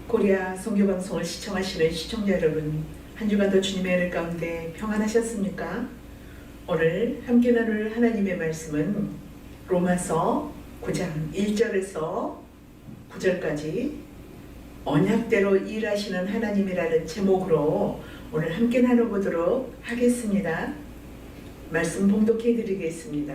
코리아 선교방송을 시청하시는 시청자 여러분, 한 주간도 주님의 은혜 가운데 평안하셨습니까? 오늘 함께 나눌 하나님의 말씀은 로마서 9장 1절에서 9절까지 언약대로 일하시는 하나님이라는 제목으로 오늘 함께 나눠보도록 하겠습니다. 말씀 봉독해 드리겠습니다.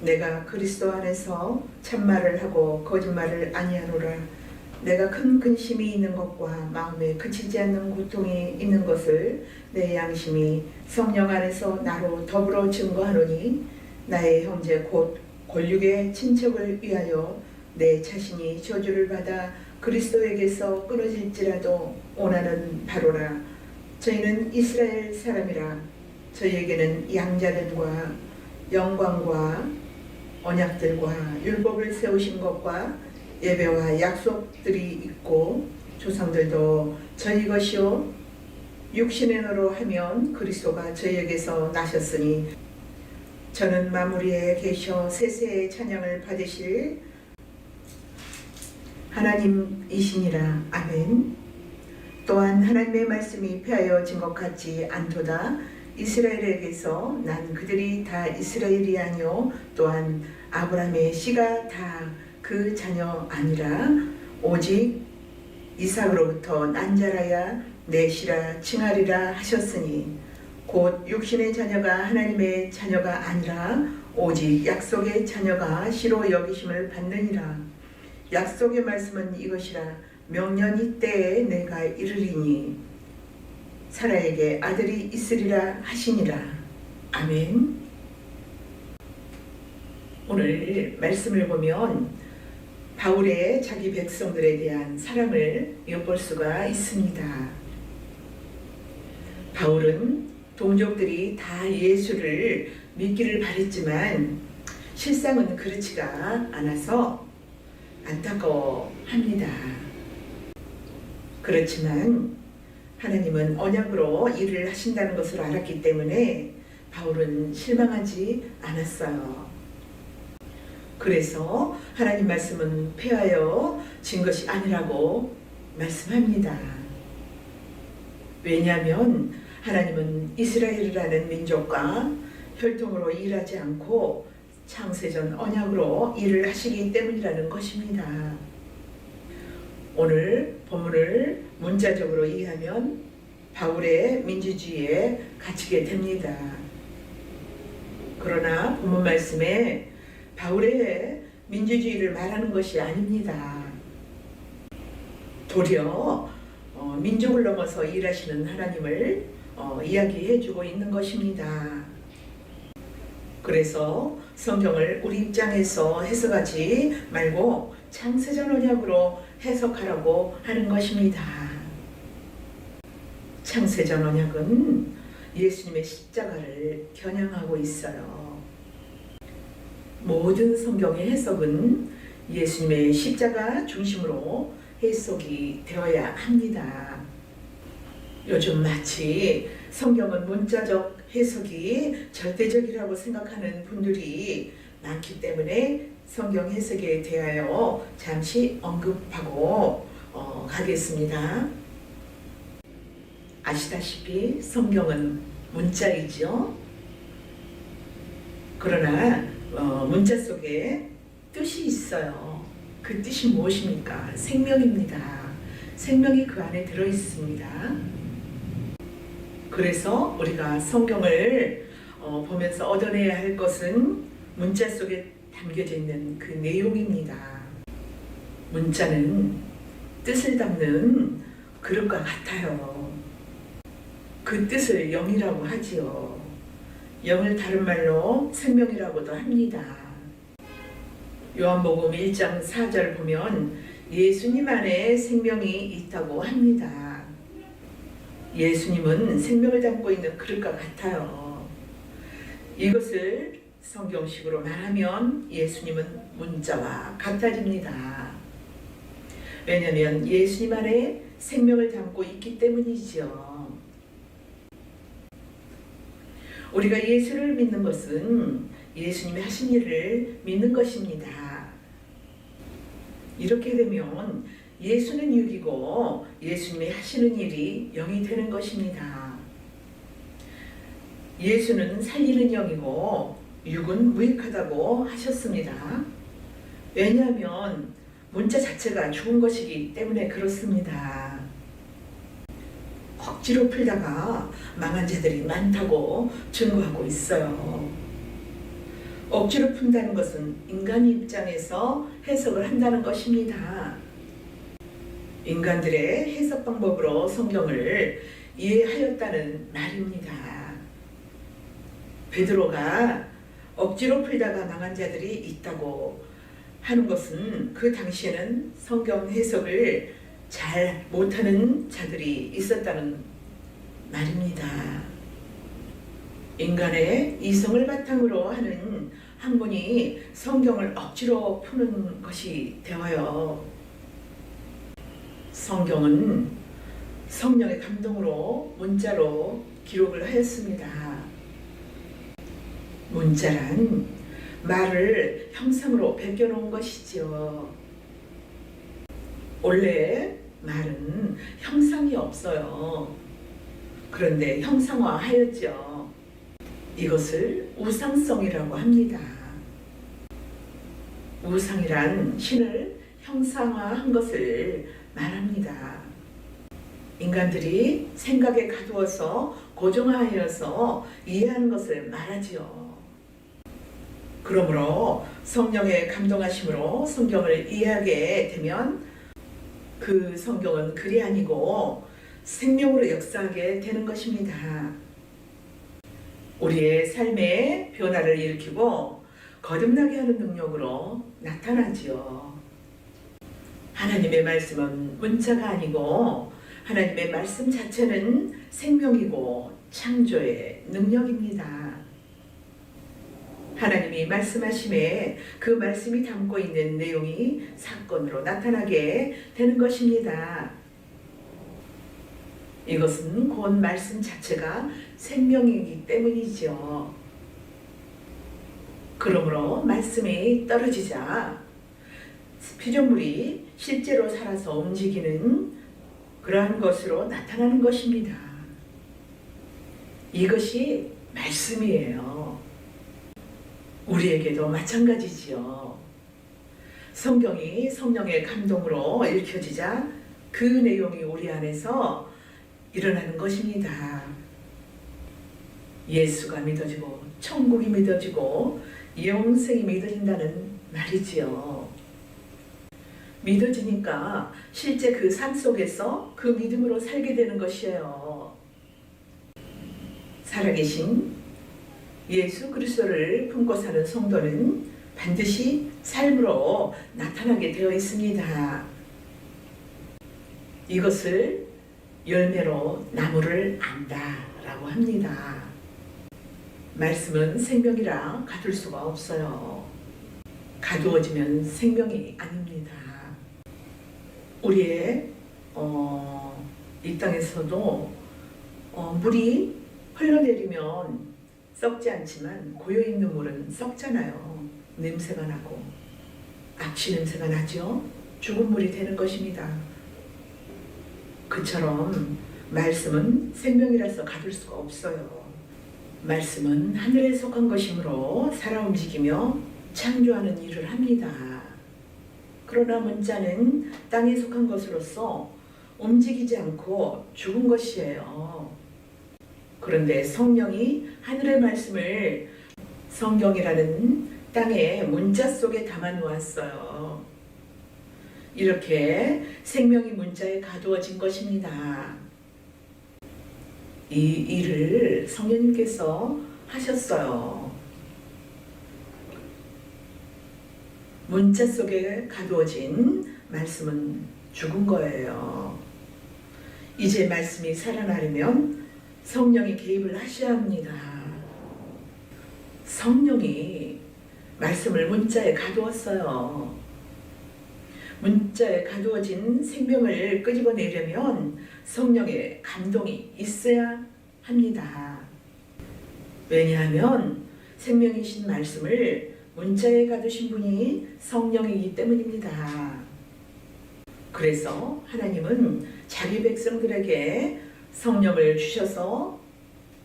내가 그리스도 안에서 참말을 하고 거짓말을 아니하노라. 내가 큰 근심이 있는 것과 마음에 그치지 않는 고통이 있는 것을 내 양심이 성령 안에서 나로 더불어 증거하노니, 나의 형제 곧 권륙의 친척을 위하여 내 자신이 저주를 받아 그리스도에게서 끊어질지라도 원하는 바로라. 저희는 이스라엘 사람이라. 저희에게는 양자됨과 영광과 언약들과 율법을 세우신 것과 예배와 약속들이 있고, 조상들도 저희 것이요 육신의 너로 하면 그리스도가 저희에게서 나셨으니, 저는 마무리에 계셔 세세의 찬양을 받으실 하나님이시니라. 아멘. 또한 하나님의 말씀이 폐하여진 것 같지 않도다. 이스라엘에게서 난 그들이 다 이스라엘이 아니요 또한 아브라함의 씨가 다 그 자녀 아니라 오직 이삭으로부터 난 자라야 내 씨라 칭하리라 하셨으니, 곧 육신의 자녀가 하나님의 자녀가 아니라 오직 약속의 자녀가 씨로 여기심을 받느니라. 약속의 말씀은 이것이라. 명년이 때에 내가 이르리니 사라에게 아들이 있으리라 하시니라. 아멘. 오늘 말씀을 보면 바울의 자기 백성들에 대한 사랑을 엿볼 수가 있습니다. 바울은 동족들이 다 예수를 믿기를 바랬지만 실상은 그렇지가 않아서 안타까워합니다. 그렇지만 하나님은 언약으로 일을 하신다는 것을 알았기 때문에 바울은 실망하지 않았어요. 그래서 하나님 말씀은 폐하여 진 것이 아니라고 말씀합니다. 왜냐하면 하나님은 이스라엘이라는 민족과 혈통으로 일하지 않고 창세전 언약으로 일을 하시기 때문이라는 것입니다. 오늘 본문을 문자적으로 이해하면 바울의 민주주의에 갇히게 됩니다. 그러나 본문 말씀에 바울의 민주주의를 말하는 것이 아닙니다. 도리어 민족을 넘어서 일하시는 하나님을 이야기해주고 있는 것입니다. 그래서 성경을 우리 입장에서 해석하지 말고 창세전 언약으로 해석하라고 하는 것입니다. 창세전 언약은 예수님의 십자가를 겨냥하고 있어요. 모든 성경의 해석은 예수님의 십자가 중심으로 해석이 되어야 합니다. 요즘 마치 성경은 문자적 해석이 절대적이라고 생각하는 분들이 많기 때문에 성경 해석에 대하여 잠시 언급하고 가겠습니다. 아시다시피 성경은 문자이죠. 그러나 문자 속에 뜻이 있어요. 그 뜻이 무엇입니까? 생명입니다. 생명이 그 안에 들어있습니다. 그래서 우리가 성경을 보면서 얻어내야 할 것은 문자 속에 담겨져 있는 그 내용입니다. 문자는 뜻을 담는 그릇과 같아요. 그 뜻을 영이라고 하지요. 영을 다른 말로 생명이라고도 합니다. 요한복음 1장 4절 보면 예수님 안에 생명이 있다고 합니다. 예수님은 생명을 담고 있는 그릇과 같아요. 이것을 성경식으로 말하면 예수님은 문자와 같아집니다. 왜냐하면 예수님 안에 생명을 담고 있기 때문이죠. 우리가 예수를 믿는 것은 예수님이 하신 일을 믿는 것입니다. 이렇게 되면 예수는 육이고 예수님이 하시는 일이 영이 되는 것입니다. 예수는 살리는 영이고 육은 무익하다고 하셨습니다. 왜냐하면 문자 자체가 죽은 것이기 때문에 그렇습니다. 억지로 풀다가 망한 자들이 많다고 증거하고 있어요. 억지로 푼다는 것은 인간 입장에서 해석을 한다는 것입니다. 인간들의 해석 방법으로 성경을 이해하였다는 말입니다. 베드로가 억지로 풀다가 망한 자들이 있다고 하는 것은 그 당시에는 성경 해석을 잘 못하는 자들이 있었다는 말입니다. 인간의 이성을 바탕으로 하는 학문이 성경을 억지로 푸는 것이 되어요. 성경은 성령의 감동으로 문자로 기록을 하였습니다. 문자란 말을 형상으로 베껴놓은 것이지요. 원래 말은 형상이 없어요. 그런데 형상화하였죠. 이것을 우상성이라고 합니다. 우상이란 신을 형상화한 것을 말합니다. 인간들이 생각에 가두어서 고정하여서 이해하는 것을 말하지요. 그러므로 성령의 감동하심으로 성경을 이해하게 되면 그 성경은 글이 아니고 생명으로 역사하게 되는 것입니다. 우리의 삶에 변화를 일으키고 거듭나게 하는 능력으로 나타나지요. 하나님의 말씀은 문자가 아니고 하나님의 말씀 자체는 생명이고 창조의 능력입니다. 하나님이 말씀하심에 그 말씀이 담고 있는 내용이 사건으로 나타나게 되는 것입니다. 이것은 곧 말씀 자체가 생명이기 때문이죠. 그러므로 말씀이 떨어지자 피조물이 실제로 살아서 움직이는 그러한 것으로 나타나는 것입니다. 이것이 말씀이에요. 우리에게도 마찬가지지요. 성경이 성령의 감동으로 읽혀지자 그 내용이 우리 안에서 일어나는 것입니다. 예수가 믿어지고 천국이 믿어지고 영생이 믿어진다는 말이지요. 믿어지니까 실제 그 삶 속에서 그 믿음으로 살게 되는 것이에요. 살아계신 예수 그리스도를 품고 사는 성도는 반드시 삶으로 나타나게 되어 있습니다. 이것을 열매로 나무를 안다라고 합니다. 말씀은 생명이라 가둘 수가 없어요. 가두어지면 생명이 아닙니다. 우리의 이 땅에서도 물이 흘러내리면 썩지 않지만 고여있는 물은 썩잖아요. 냄새가 나고 악취 냄새가 나죠. 죽은 물이 되는 것입니다. 그처럼 말씀은 생명이라서 가둘 수가 없어요. 말씀은 하늘에 속한 것이므로 살아 움직이며 창조하는 일을 합니다. 그러나 문자는 땅에 속한 것으로서 움직이지 않고 죽은 것이에요. 그런데 성령이 하늘의 말씀을 성경이라는 땅의 문자 속에 담아 놓았어요. 이렇게 생명이 문자에 가두어진 것입니다. 이 일을 성령님께서 하셨어요. 문자 속에 가두어진 말씀은 죽은 거예요. 이제 말씀이 살아나려면 성령이 개입을 하셔야 합니다. 성령이 말씀을 문자에 가두었어요. 문자에 가두어진 생명을 끄집어내려면 성령의 감동이 있어야 합니다. 왜냐하면 생명이신 말씀을 문자에 가두신 분이 성령이기 때문입니다. 그래서 하나님은 자기 백성들에게 성령을 주셔서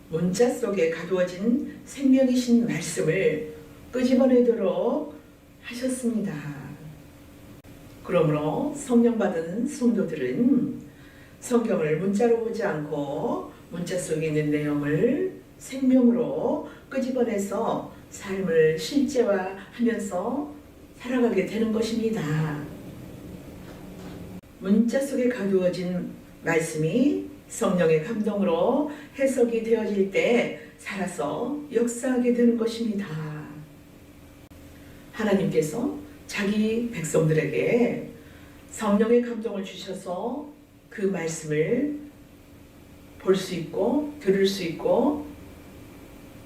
문자 속에 가두어진 생명이신 말씀을 끄집어내도록 하셨습니다. 그러므로 성령 받은 성도들은 성경을 문자로 보지 않고 문자 속에 있는 내용을 생명으로 끄집어내서 삶을 실제화하면서 살아가게 되는 것입니다. 문자 속에 가두어진 말씀이 성령의 감동으로 해석이 되어질 때 살아서 역사하게 되는 것입니다. 하나님께서 자기 백성들에게 성령의 감동을 주셔서 그 말씀을 볼 수 있고 들을 수 있고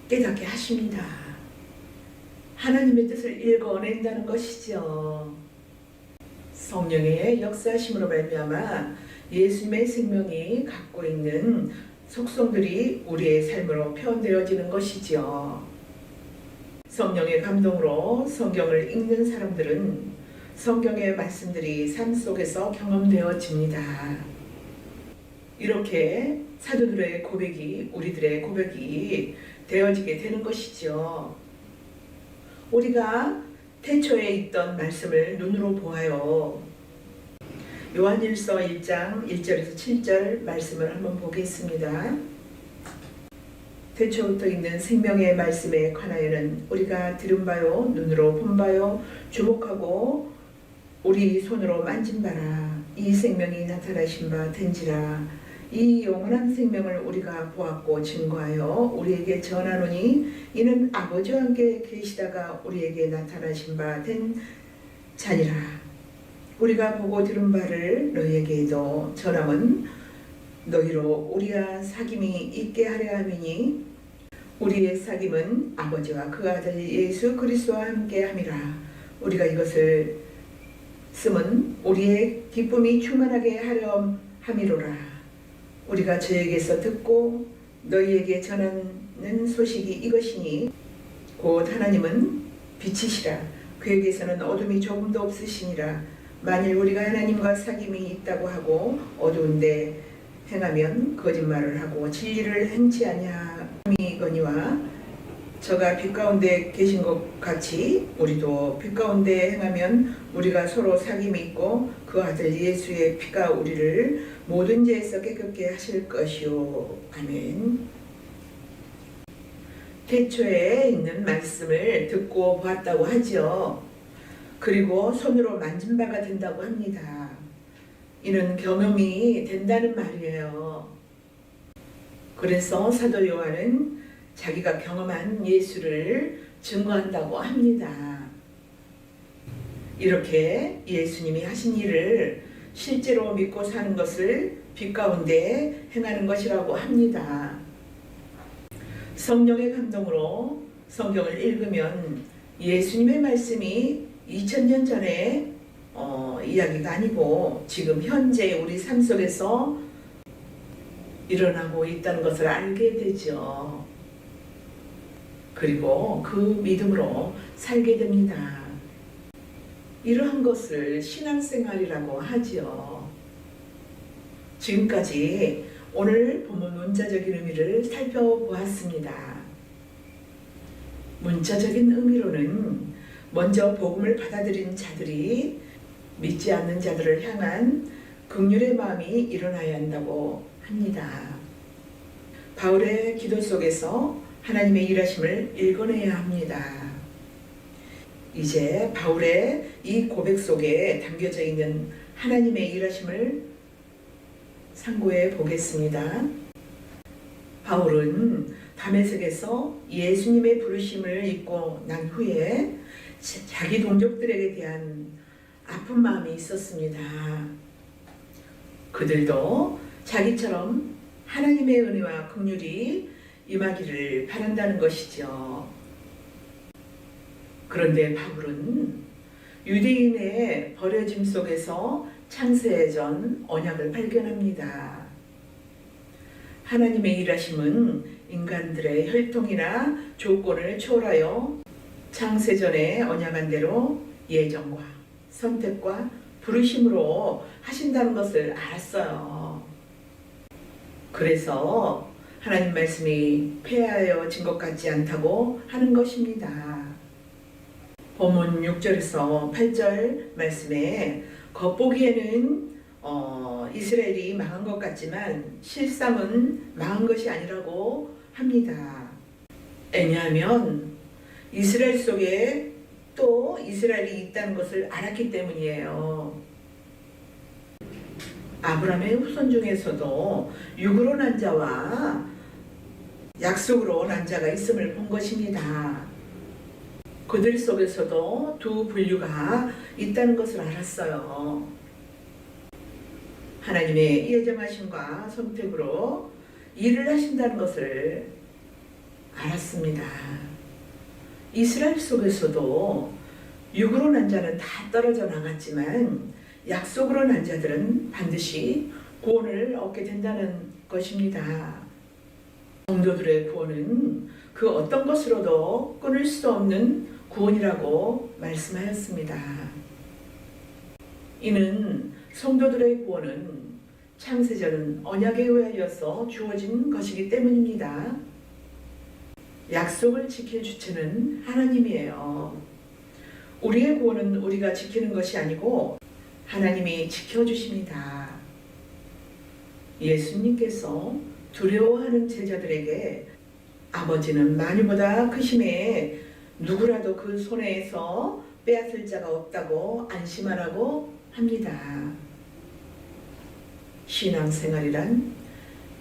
깨닫게 하십니다. 하나님의 뜻을 읽어낸다는 것이죠. 성령의 역사하심으로 말미암아 예수님의 생명이 갖고 있는 속성들이 우리의 삶으로 표현되어지는 것이지요. 성령의 감동으로 성경을 읽는 사람들은 성경의 말씀들이 삶 속에서 경험되어집니다. 이렇게 사도들의 고백이 우리들의 고백이 되어지게 되는 것이죠. 우리가 태초에 있던 말씀을 눈으로 보아요. 요한일서 1장 1절에서 7절 말씀을 한번 보겠습니다. 태초부터 있는 생명의 말씀에 관하여는 우리가 들은 바요 눈으로 본 바요 주목하고 우리 손으로 만진 바라. 이 생명이 나타나신 바 된지라. 이 영원한 생명을 우리가 보았고 증거하여 우리에게 전하노니 이는 아버지와 함께 계시다가 우리에게 나타나신 바 된 자니라. 우리가 보고 들은 바를 너희에게도 전함은 너희로 우리와 사귐이 있게 하려 함이니 우리의 사귐은 아버지와 그 아들 예수 그리스도와 함께 함이라. 우리가 이것을 쓰면 우리의 기쁨이 충만하게 하려 함이로라. 우리가 저에게서 듣고 너희에게 전하는 소식이 이것이니 곧 하나님은 빛이시라. 그에게서는 어둠이 조금도 없으시니라. 만일 우리가 하나님과 사귐이 있다고 하고 어두운데 행하면 거짓말을 하고 진리를 행치 아니함이거니와 저가 빛 가운데 계신 것 같이 우리도 빛 가운데 행하면 우리가 서로 사귐이 있고 그 아들 예수의 피가 우리를 모든 죄에서 깨끗게 하실 것이요. 아멘. 태초에 있는 말씀을 듣고 보았다고 하죠. 그리고 손으로 만진 바가 된다고 합니다. 이는 경험이 된다는 말이에요. 그래서 사도 요한은 자기가 경험한 예수를 증거한다고 합니다. 이렇게 예수님이 하신 일을 실제로 믿고 사는 것을 빛 가운데 행하는 것이라고 합니다. 성령의 감동으로 성경을 읽으면 예수님의 말씀이 2000년 전에 이야기가 아니고 지금 현재 우리 삶 속에서 일어나고 있다는 것을 알게 되죠. 그리고 그 믿음으로 살게 됩니다. 이러한 것을 신앙생활이라고 하죠. 지금까지 오늘 본문 문자적인 의미를 살펴보았습니다. 문자적인 의미로는 먼저 복음을 받아들인 자들이 믿지 않는 자들을 향한 긍휼의 마음이 일어나야 한다고 합니다. 바울의 기도 속에서 하나님의 일하심을 읽어내야 합니다. 이제 바울의 이 고백 속에 담겨져 있는 하나님의 일하심을 상고해 보겠습니다. 바울은 다메섹에서 예수님의 부르심을 입고 난 후에 자기 동족들에게 대한 아픈 마음이 있었습니다. 그들도 자기처럼 하나님의 은혜와 긍휼이 임하기를 바란다는 것이죠. 그런데 바울은 유대인의 버려짐 속에서 창세전 언약을 발견합니다. 하나님의 일하심은 인간들의 혈통이나 조건을 초월하여 창세전에 언약한 대로 예정과 선택과 부르심으로 하신다는 것을 알았어요. 그래서 하나님 말씀이 폐하여진 것 같지 않다고 하는 것입니다. 본문 6절에서 8절 말씀에 겉보기에는 이스라엘이 망한 것 같지만 실상은 망한 것이 아니라고 합니다. 왜냐하면 이스라엘 속에 또 이스라엘이 있다는 것을 알았기 때문이에요. 아브라함의 후손 중에서도 육으로 난 자와 약속으로 난 자가 있음을 본 것입니다. 그들 속에서도 두 분류가 있다는 것을 알았어요. 하나님의 예정하심과 선택으로 일을 하신다는 것을 알았습니다. 이스라엘 속에서도 육으로 난 자는 다 떨어져 나갔지만 약속으로 난 자들은 반드시 구원을 얻게 된다는 것입니다. 성도들의 구원은 그 어떤 것으로도 끊을 수 없는 구원이라고 말씀하였습니다. 이는 성도들의 구원은 창세전 언약에 의하여서 주어진 것이기 때문입니다. 약속을 지킬 주체는 하나님이에요. 우리의 구원은 우리가 지키는 것이 아니고 하나님이 지켜주십니다. 예수님께서 두려워하는 제자들에게 아버지는 만유보다 크심에 누구라도 그 손에서 빼앗을 자가 없다고 안심하라고 합니다. 신앙생활이란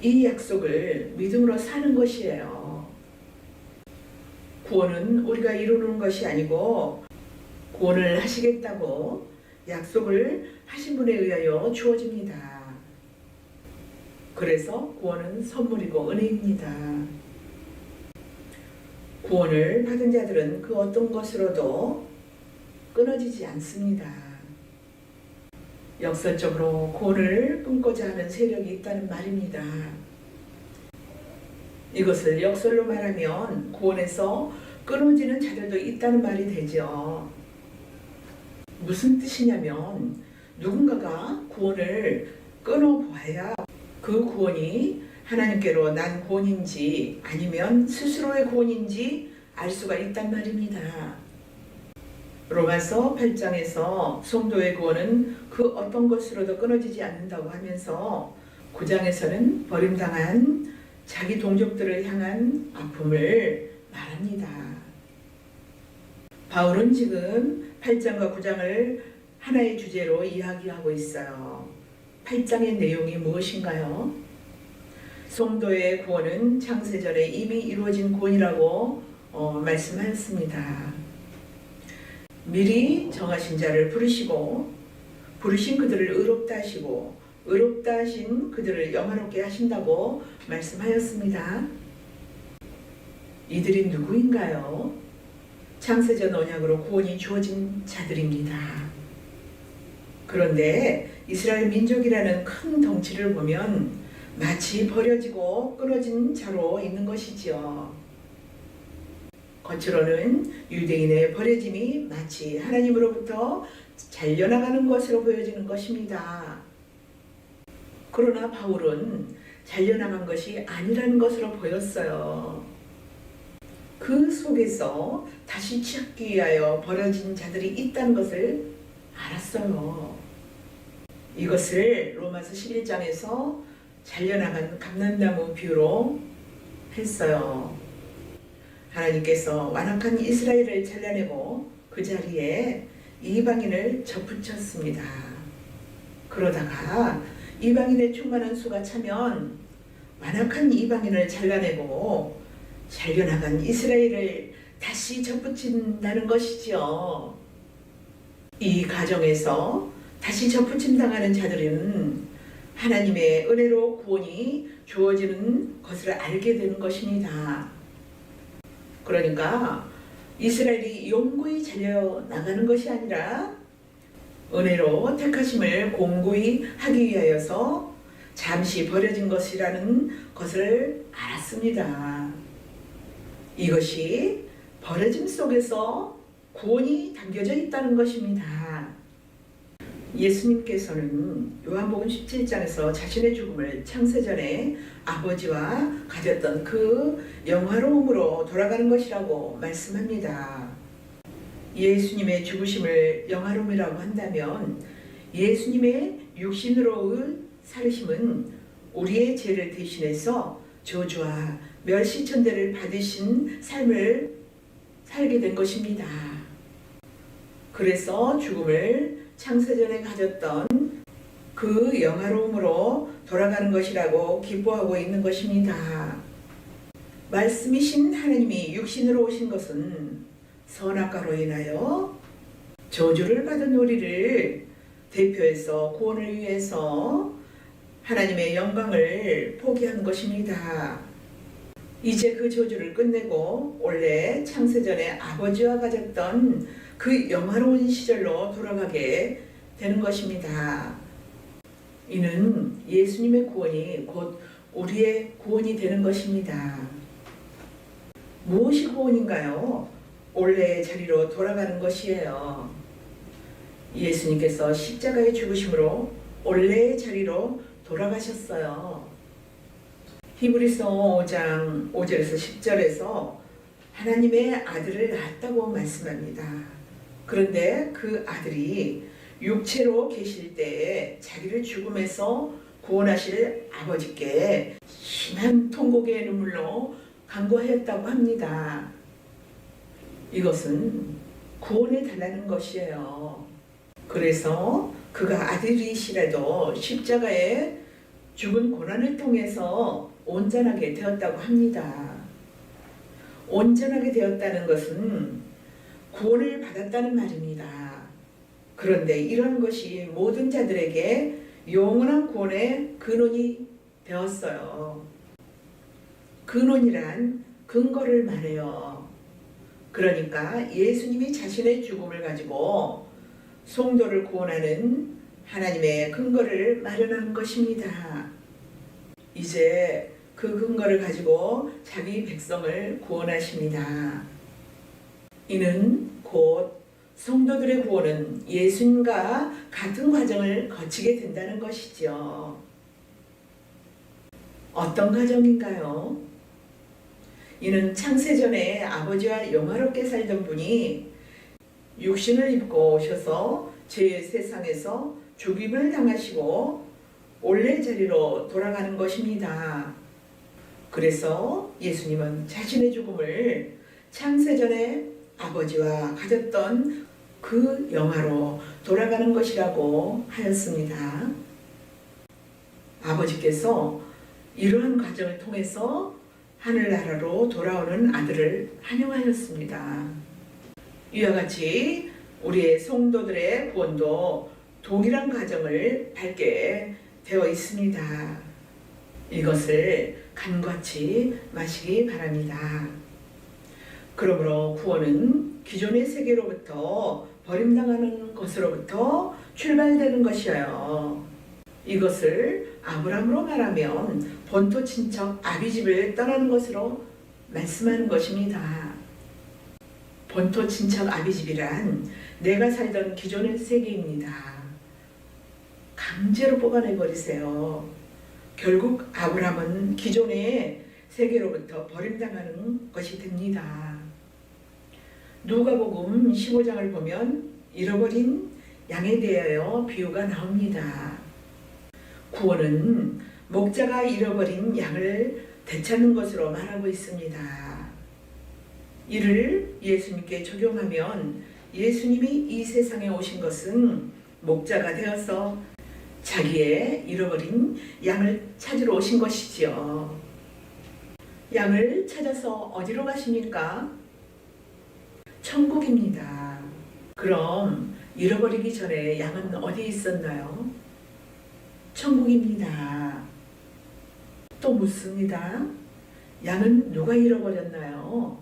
이 약속을 믿음으로 사는 것이에요. 구원은 우리가 이루는 것이 아니고 구원을 하시겠다고 약속을 하신 분에 의하여 주어집니다. 그래서 구원은 선물이고 은혜입니다. 구원을 받은 자들은 그 어떤 것으로도 끊어지지 않습니다. 역설적으로 구원을 끊고자 하는 세력이 있다는 말입니다. 이것을 역설로 말하면 구원에서 끊어지는 자들도 있다는 말이 되죠. 무슨 뜻이냐면 누군가가 구원을 끊어봐야 그 구원이 하나님께로 난 구원인지 아니면 스스로의 구원인지 알 수가 있단 말입니다. 로마서 8장에서 성도의 구원은 그 어떤 것으로도 끊어지지 않는다고 하면서 9장에서는 버림당한 자기 동족들을 향한 아픔을 말합니다. 바울은 지금 8장과 9장을 하나의 주제로 이야기하고 있어요. 8장의 내용이 무엇인가요? 성도의 구원은 창세전에 이미 이루어진 구원이라고 말씀하였습니다. 미리 정하신 자를 부르시고 부르신 그들을 의롭다 하시고 의롭다 하신 그들을 영화롭게 하신다고 말씀하였습니다. 이들이 누구인가요? 창세전 언약으로 구원이 주어진 자들입니다. 그런데 이스라엘 민족이라는 큰 덩치를 보면 마치 버려지고 끊어진 자로 있는 것이지요. 겉으로는 유대인의 버려짐이 마치 하나님으로부터 잘려나가는 것으로 보여지는 것입니다. 그러나 바울은 잘려나간 것이 아니라는 것으로 보였어요. 그 속에서 다시 찾기 위하여 버려진 자들이 있다는 것을 알았어요. 이것을 로마서 11장에서 잘려나간 감람나무 비유로 했어요. 하나님께서 완악한 이스라엘을 잘라내고 그 자리에 이방인을 접붙였습니다. 그러다가 이방인의 충만한 수가 차면 완악한 이방인을 잘라내고 잘려나간 이스라엘을 다시 접붙인다는 것이지요. 이 과정에서 다시 접붙임당하는 자들은 하나님의 은혜로 구원이 주어지는 것을 알게 되는 것입니다. 그러니까 이스라엘이永고히 잘려나가는 것이 아니라 은혜로 택하심을 공고히 하기 위하여서 잠시 버려진 것이라는 것을 알았습니다. 이것이 버려짐 속에서 구원이 담겨져 있다는 것입니다. 예수님께서는 요한복음 17장에서 자신의 죽음을 창세전에 아버지와 가졌던 그 영화로움으로 돌아가는 것이라고 말씀합니다. 예수님의 죽으심을 영화로움이라고 한다면 예수님의 육신으로의 살으심은 우리의 죄를 대신해서 저주와 멸시천대를 받으신 삶을 살게 된 것입니다. 그래서 죽음을 창세전에 가졌던 그 영화로움으로 돌아가는 것이라고 기뻐하고 있는 것입니다. 말씀이신 하나님이 육신으로 오신 것은 선악과로 인하여 저주를 받은 우리를 대표해서 구원을 위해서 하나님의 영광을 포기한 것입니다. 이제 그 저주를 끝내고 원래 창세전에 아버지와 가졌던 그 영화로운 시절로 돌아가게 되는 것입니다. 이는 예수님의 구원이 곧 우리의 구원이 되는 것입니다. 무엇이 구원인가요? 원래의 자리로 돌아가는 것이에요. 예수님께서 십자가의 죽으심으로 원래의 자리로 돌아가셨어요. 히브리서 5장 5절에서 10절에서 하나님의 아들을 낳았다고 말씀합니다. 그런데 그 아들이 육체로 계실 때에 자기를 죽음에서 구원하실 아버지께 심한 통곡의 눈물로 간구하였다고 합니다. 이것은 구원을 달라는 것이에요. 그래서 그가 아들이시라도 십자가에 죽은 고난을 통해서 온전하게 되었다고 합니다. 온전하게 되었다는 것은 구원을 받았다는 말입니다. 그런데 이런 것이 모든 자들에게 영원한 구원의 근원이 되었어요. 근원이란 근거를 말해요. 그러니까 예수님이 자신의 죽음을 가지고 성도를 구원하는 하나님의 근거를 마련한 것입니다. 이제 그 근거를 가지고 자기 백성을 구원하십니다. 이는 곧 성도들의 구원은 예수님과 같은 과정을 거치게 된다는 것이죠. 어떤 과정인가요? 이는 창세전에 아버지와 영화롭게 살던 분이 육신을 입고 오셔서 죄의 세상에서 죽임을 당하시고 원래 자리로 돌아가는 것입니다. 그래서 예수님은 자신의 죽음을 창세전에 아버지와 가졌던 그 영화로 돌아가는 것이라고 하였습니다. 아버지께서 이러한 과정을 통해서 하늘나라로 돌아오는 아들을 환영하였습니다. 이와 같이 우리의 성도들의 구원도 동일한 과정을 밟게 되어 있습니다. 이것을 간과치 마시기 바랍니다. 그러므로 구원은 기존의 세계로부터 버림당하는 것으로부터 출발되는 것이에요. 이것을 아브라함으로 말하면 본토 친척 아비집을 떠나는 것으로 말씀하는 것입니다. 본토 친척 아비집이란 내가 살던 기존의 세계입니다. 강제로 뽑아내버리세요. 결국 아브라함은 기존의 세계로부터 버림당하는 것이 됩니다. 누가복음 15장을 보면 잃어버린 양에 대하여 비유가 나옵니다. 구원은 목자가 잃어버린 양을 되찾는 것으로 말하고 있습니다. 이를 예수님께 적용하면 예수님이 이 세상에 오신 것은 목자가 되어서 자기의 잃어버린 양을 찾으러 오신 것이지요. 양을 찾아서 어디로 가십니까? 천국입니다. 그럼 잃어버리기 전에 양은 어디 있었나요? 천국입니다. 또 묻습니다. 양은 누가 잃어버렸나요?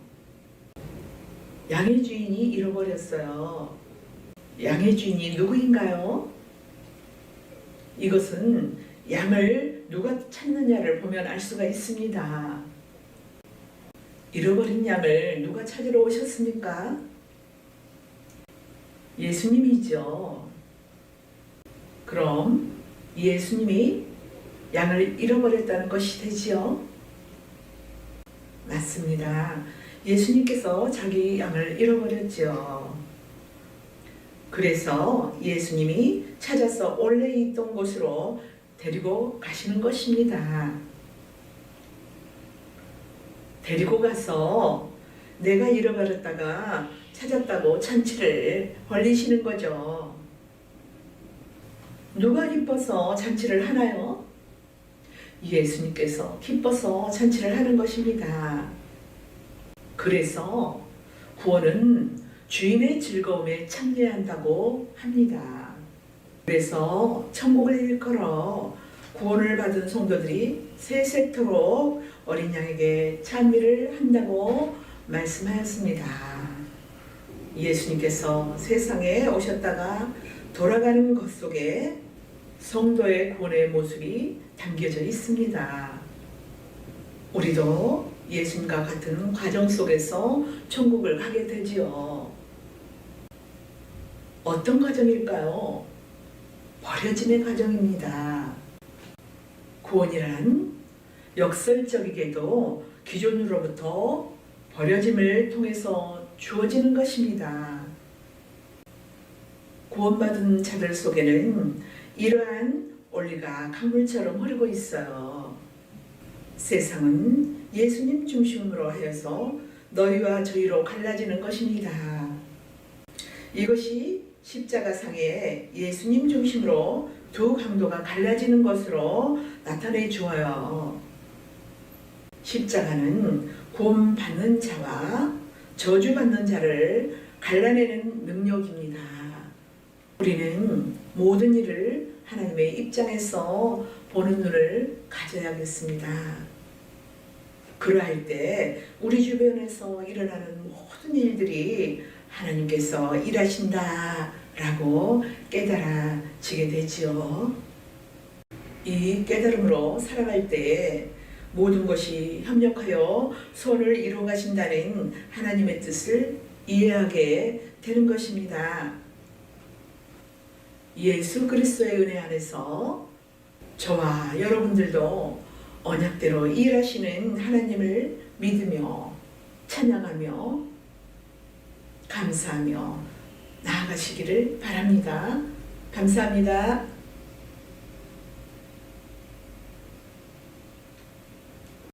양의 주인이 잃어버렸어요. 양의 주인이 누구인가요? 이것은 양을 누가 찾느냐를 보면 알 수가 있습니다. 잃어버린 양을 누가 찾으러 오셨습니까? 예수님이죠. 그럼 예수님이 양을 잃어버렸다는 것이 되지요? 맞습니다. 예수님께서 자기 양을 잃어버렸죠. 그래서 예수님이 찾아서 원래 있던 곳으로 데리고 가시는 것입니다. 데리고 가서 내가 잃어버렸다가 찾았다고 잔치를 벌리시는 거죠. 누가 기뻐서 잔치를 하나요? 예수님께서 기뻐서 잔치를 하는 것입니다. 그래서 구원은 주인의 즐거움에 참여한다고 합니다. 그래서 천국을 일컬어 구원을 받은 성도들이 세세토록 어린 양에게 찬미를 한다고 말씀하였습니다. 예수님께서 세상에 오셨다가 돌아가는 것 속에 성도의 구원의 모습이 담겨져 있습니다. 우리도 예수님과 같은 과정 속에서 천국을 가게 되지요. 어떤 과정일까요? 버려짐의 과정입니다. 구원이란 역설적이게도 기존으로부터 버려짐을 통해서 주어지는 것입니다. 구원받은 자들 속에는 이러한 원리가 강물처럼 흐르고 있어요. 세상은 예수님 중심으로 하여서 너희와 저희로 갈라지는 것입니다. 이것이 십자가상에 예수님 중심으로 두 강도가 갈라지는 것으로 나타내 주어요. 십자가는 구원받는 자와 저주받는 자를 갈라내는 능력입니다. 우리는 모든 일을 하나님의 입장에서 보는 눈을 가져야겠습니다. 그러할 때 우리 주변에서 일어나는 모든 일들이 하나님께서 일하신다 라고 깨달아지게 되지요. 이 깨달음으로 살아갈 때 모든 것이 협력하여 소원을 이루어 가신다는 하나님의 뜻을 이해하게 되는 것입니다. 예수 그리스도의 은혜 안에서 저와 여러분들도 언약대로 일하시는 하나님을 믿으며 찬양하며 감사하며 나아가시기를 바랍니다. 감사합니다.